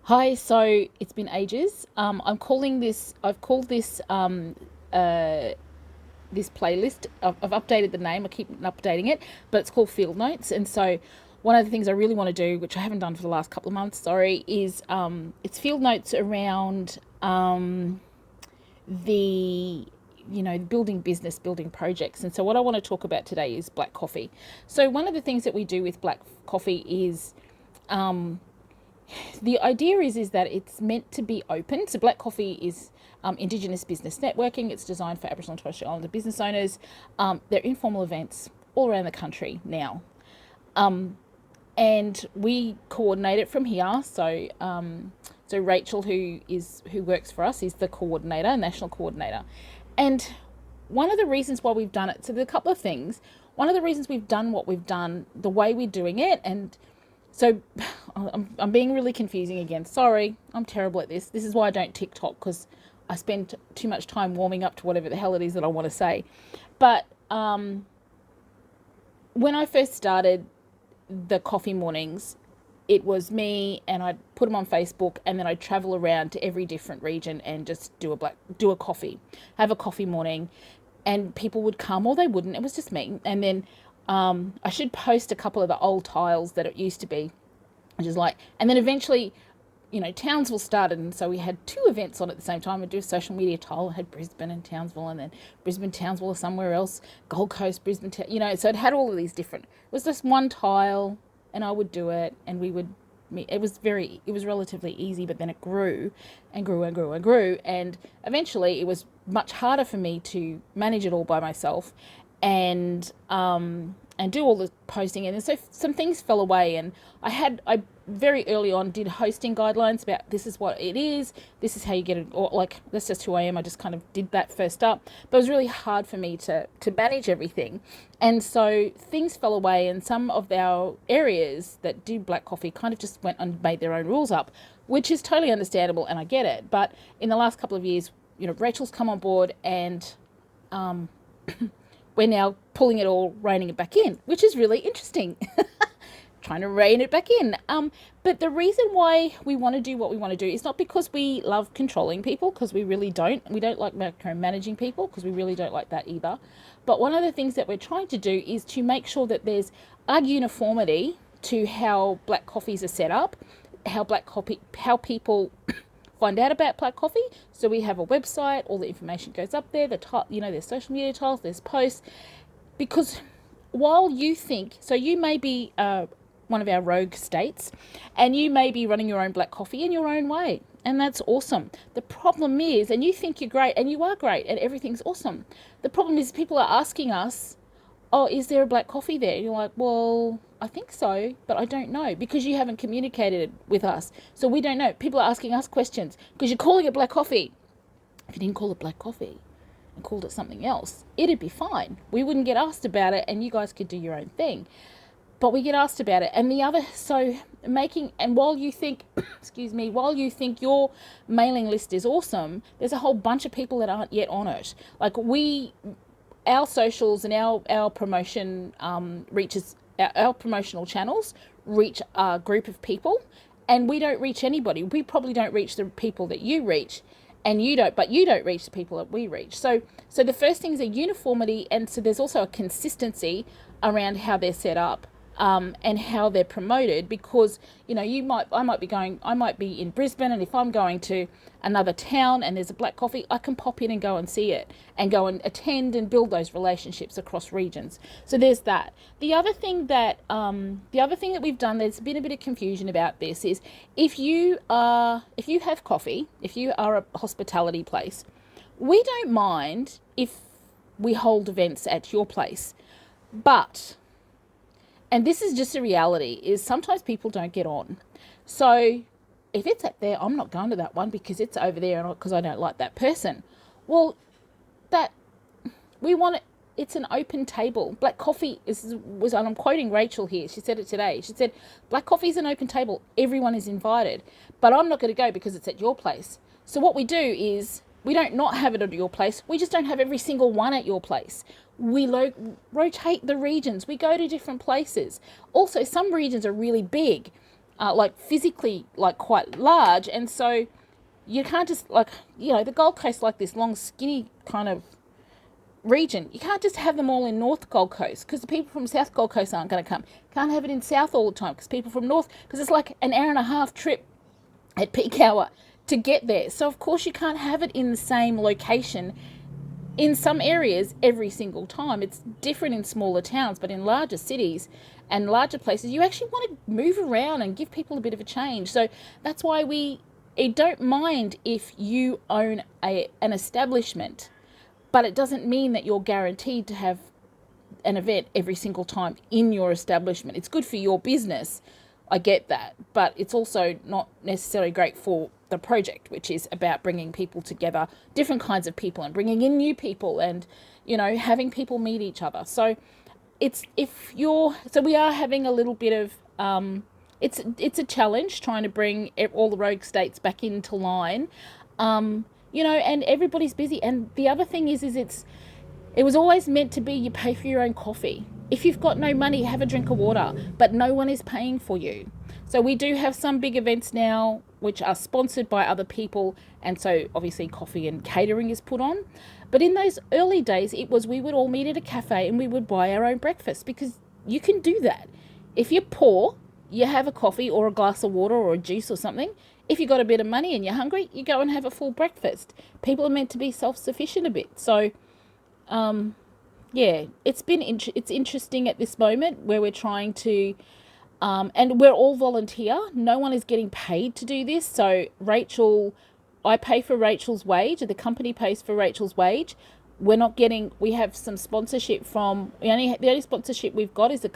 Hi, so it's been ages. I've called this playlist. I've updated the name. I keep updating it, but it's called Field Notes. And so, one of the things I really want to do, which I haven't done for the last couple of months, sorry, is it's Field Notes around the building business, building projects. And so, what I want to talk about today is black coffee. So, one of the things that we do with black coffee is the idea is that it's meant to be open. So Black Coffee is Indigenous business networking. It's designed for Aboriginal and Torres Strait Islander business owners. They're informal events all around the country now, and we coordinate it from here. So Rachel, who works for us, is the coordinator, national coordinator, and one of the reasons why we've done it. So there's a couple of things. One of the reasons we've done what we've done, the way we're doing it, and so I'm being really confusing again. Sorry, I'm terrible at this. This is why I don't TikTok, because I spend too much time warming up to whatever the hell it is that I want to say. But when I first started the coffee mornings, it was me, and I'd put them on Facebook, and then I'd travel around to every different region and just do a coffee, have a coffee morning, and people would come or they wouldn't. It was just me. And then I should post a couple of the old tiles that it used to be, which is like, and then eventually, Townsville started, and so we had two events on at the same time. We'd do a social media tile. I had Brisbane and Townsville, and then Brisbane, Townsville, or somewhere else, Gold Coast, Brisbane, so it had all of these different, it was just one tile, and I would do it, and we would, it was relatively easy, but then it grew and grew and grew and grew, and eventually it was much harder for me to manage it all by myself, and do all the posting. And so some things fell away, and I very early on did hosting guidelines about, this is what it is, this is how you get it, or like, that's just who I am. I just kind of did that first up, but it was really hard for me to manage everything, and so things fell away, and some of our areas that do black coffee kind of just went and made their own rules up, which is totally understandable, and I get it. But in the last couple of years, Rachel's come on board, and we're now pulling it all, reining it back in, which is really interesting. Trying to rein it back in. But the reason why we want to do what we want to do is not because we love controlling people, because we really don't. We don't like micromanaging people, because we really don't like that either. But one of the things that we're trying to do is to make sure that there's a uniformity to how black coffees are set up, how people find out about black coffee. So we have a website, all the information goes up there, there's social media tiles, there's posts, because while you think, so you may be one of our rogue states, and you may be running your own black coffee in your own way, and that's awesome. The problem is, and you think you're great, and you are great, and everything's awesome. The problem is, people are asking us, oh, is there a black coffee there? And you're like, well, I think so, but I don't know, because you haven't communicated with us. So we don't know. People are asking us questions because you're calling it black coffee. If you didn't call it black coffee and called it something else, it'd be fine. We wouldn't get asked about it, and you guys could do your own thing. But we get asked about it. And while you think, excuse me, while you think your mailing list is awesome, there's a whole bunch of people that aren't yet on it. Like our socials and our promotion reaches, our promotional channels reach a group of people, and we don't reach anybody. We probably don't reach the people that you reach, and you don't reach the people that we reach. So the first thing is a uniformity, and so there's also a consistency around how they're set up. And how they're promoted, because I might be in Brisbane, and if I'm going to another town and there's a black coffee, I can pop in and go and see it, and go and attend and build those relationships across regions. So there's that. The other thing that we've done, there's been a bit of confusion about this, is if you have coffee, if you are a hospitality place, we don't mind if we hold events at your place, but, and this is just a reality, is sometimes people don't get on. So if it's up there, I'm not going to that one because it's over there, because I don't like that person. Well, that we want it. It's an open table. Black coffee was, and I'm quoting Rachel here. She said it today. She said, black coffee is an open table. Everyone is invited, but I'm not going to go because it's at your place. So what we do is, we don't not have it at your place. We just don't have every single one at your place. We rotate the regions. We go to different places. Also, some regions are really big, like physically like quite large, and so you can't just like, the Gold Coast, like this long skinny kind of region, you can't just have them all in North Gold Coast because the people from South Gold Coast aren't going to come. Can't have it in South all the time because people from North, because it's like an hour and a half trip at peak hour to get there. So of course you can't have it in the same location in some areas every single time. It's different in smaller towns, but in larger cities and larger places, you actually want to move around and give people a bit of a change. So that's why we don't mind if you own an establishment, but it doesn't mean that you're guaranteed to have an event every single time in your establishment. It's good for your business, I get that, but it's also not necessarily great for the project, which is about bringing people together, different kinds of people, and bringing in new people, and having people meet each other. So we are having a little bit of it's a challenge trying to bring all the rogue states back into line, and everybody's busy. And the other thing is it was always meant to be you pay for your own coffee. If you've got no money, have a drink of water, but no one is paying for you. So we do have some big events now which are sponsored by other people, and so obviously coffee and catering is put on. But in those early days, it was we would all meet at a cafe and we would buy our own breakfast, because you can do that. If you're poor, you have a coffee or a glass of water or a juice or something. If you've got a bit of money and you're hungry, you go and have a full breakfast. People are meant to be self-sufficient a bit. So yeah, it's interesting at this moment where we're trying to, and we're all volunteer. No one is getting paid to do this. So I pay for Rachel's wage, or the company pays for Rachel's wage. We have some sponsorship from, the only sponsorship we've got is a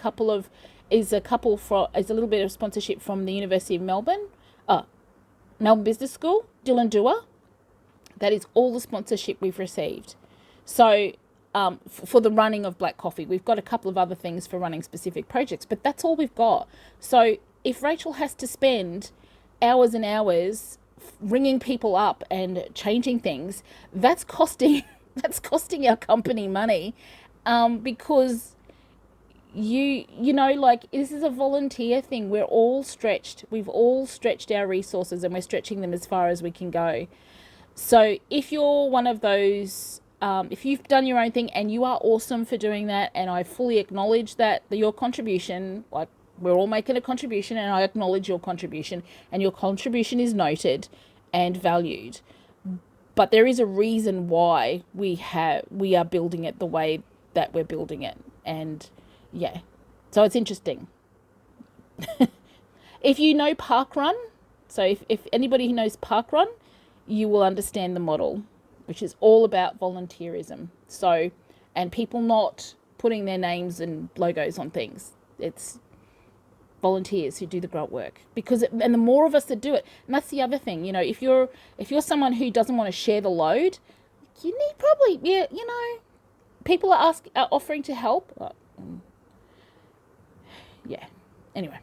little bit of sponsorship from the University of Melbourne, Melbourne Business School, Dylan Dewar. That is all the sponsorship we've received. So for the running of Black Coffee, we've got a couple of other things for running specific projects, but that's all we've got. So if Rachel has to spend hours and hours ringing people up and changing things, that's costing our company money, because this is a volunteer thing. We're all stretched. We've all stretched our resources, and we're stretching them as far as we can go. So if you're one of those, if you've done your own thing, and you are awesome for doing that, and I fully acknowledge that your contribution, like we're all making a contribution, and I acknowledge your contribution, and your contribution is noted and valued. But there is a reason why we are building it the way that we're building it. And yeah, so it's interesting. If you know Parkrun, so if anybody who knows Parkrun, you will understand the model, which is all about volunteerism. So, and people not putting their names and logos on things. It's volunteers who do the grunt work, and the more of us that do it, and that's the other thing, if you're someone who doesn't want to share the load, you need probably, people are offering to help. Yeah. Anyway.